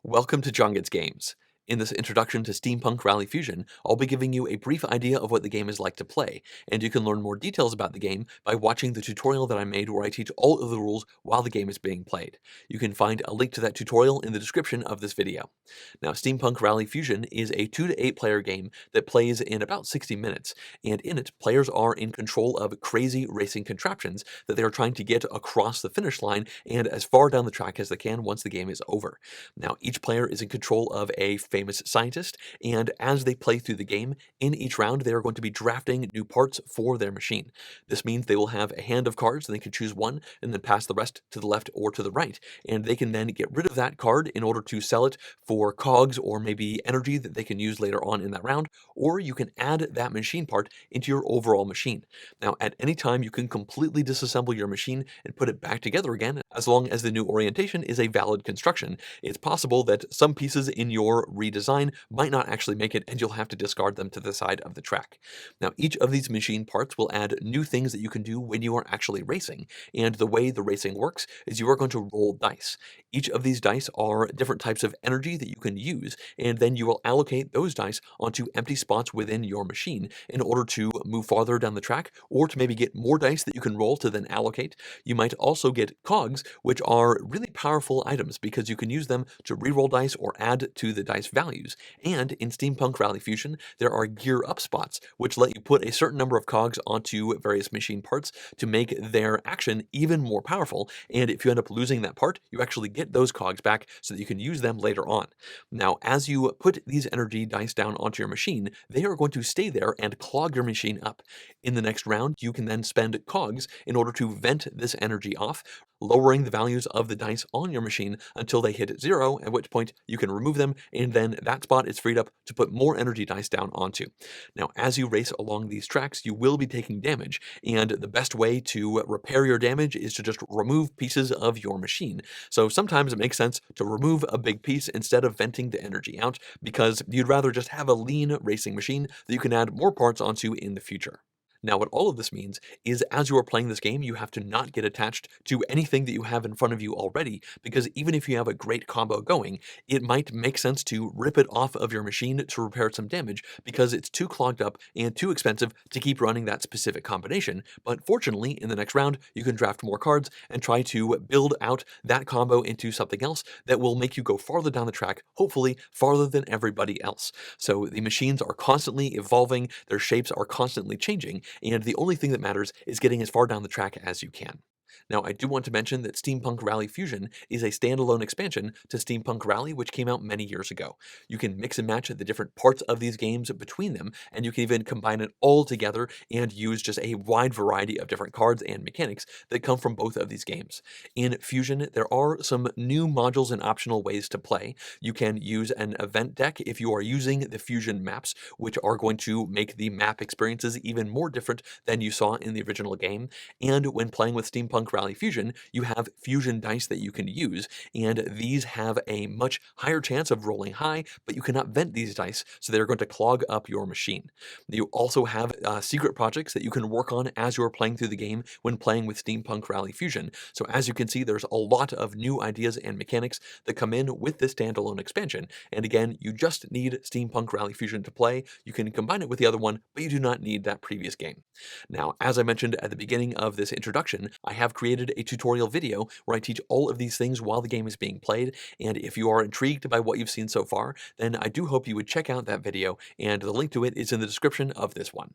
Welcome to John Gets Games. In this introduction to Steampunk Rally Fusion, I'll be giving you a brief idea of what the game is like to play, and you can learn more details about the game by watching the tutorial that I made where I teach all of the rules while the game is being played. You can find a link to that tutorial in the description of this video. Now, Steampunk Rally Fusion is a 2 to 8 player game that plays in about 60 minutes, and in it, players are in control of crazy racing contraptions that they are trying to get across the finish line and as far down the track as they can once the game is over. Now, each player is in control of a famous scientist, and as they play through the game, in each round they are going to be drafting new parts for their machine. This means they will have a hand of cards, and they can choose one and then pass the rest to the left or to the right. And they can then get rid of that card in order to sell it for cogs or maybe energy that they can use later on in that round, or you can add that machine part into your overall machine. Now, at any time, you can completely disassemble your machine and put it back together again, as long as the new orientation is a valid construction. It's possible that some pieces in your redesign might not actually make it, and you'll have to discard them to the side of the track. Now, each of these machine parts will add new things that you can do when you are actually racing, and the way the racing works is you are going to roll dice. Each of these dice are different types of energy that you can use, and then you will allocate those dice onto empty spots within your machine in order to move farther down the track, or to maybe get more dice that you can roll to then allocate. You might also get cogs, which are really powerful items because you can use them to reroll dice or add to the dice values. And in Steampunk Rally Fusion, there are gear up spots, which let you put a certain number of cogs onto various machine parts to make their action even more powerful. And if you end up losing that part, you actually get those cogs back so that you can use them later on. Now, as you put these energy dice down onto your machine, they are going to stay there and clog your machine up. In the next round, you can then spend cogs in order to vent this energy off, lowering the values of the dice on your machine until they hit 0, at which point you can remove them, and then that spot is freed up to put more energy dice down onto. Now, as you race along these tracks, you will be taking damage, and the best way to repair your damage is to just remove pieces of your machine. So sometimes it makes sense to remove a big piece instead of venting the energy out, because you'd rather just have a lean racing machine that you can add more parts onto in the future. Now, what all of this means is as you are playing this game, you have to not get attached to anything that you have in front of you already, because even if you have a great combo going, it might make sense to rip it off of your machine to repair some damage because it's too clogged up and too expensive to keep running that specific combination. But fortunately, in the next round, you can draft more cards and try to build out that combo into something else that will make you go farther down the track, hopefully farther than everybody else. So the machines are constantly evolving, their shapes are constantly changing, and the only thing that matters is getting as far down the track as you can. Now, I do want to mention that Steampunk Rally Fusion is a standalone expansion to Steampunk Rally, which came out many years ago. You can mix and match the different parts of these games between them, and you can even combine it all together and use just a wide variety of different cards and mechanics that come from both of these games. In Fusion, there are some new modules and optional ways to play. You can use an event deck if you are using the Fusion maps, which are going to make the map experiences even more different than you saw in the original game. And when playing with Steampunk Rally Fusion, you have fusion dice that you can use, and these have a much higher chance of rolling high, but you cannot vent these dice, so they're going to clog up your machine. You also have secret projects that you can work on as you're playing through the game when playing with Steampunk Rally Fusion. So as you can see, there's a lot of new ideas and mechanics that come in with this standalone expansion. And again, you just need Steampunk Rally Fusion to play. You can combine it with the other one, but you do not need that previous game. Now, as I mentioned at the beginning of this introduction, I have created a tutorial video where I teach all of these things while the game is being played, and if you are intrigued by what you've seen so far, then I do hope you would check out that video, and the link to it is in the description of this one.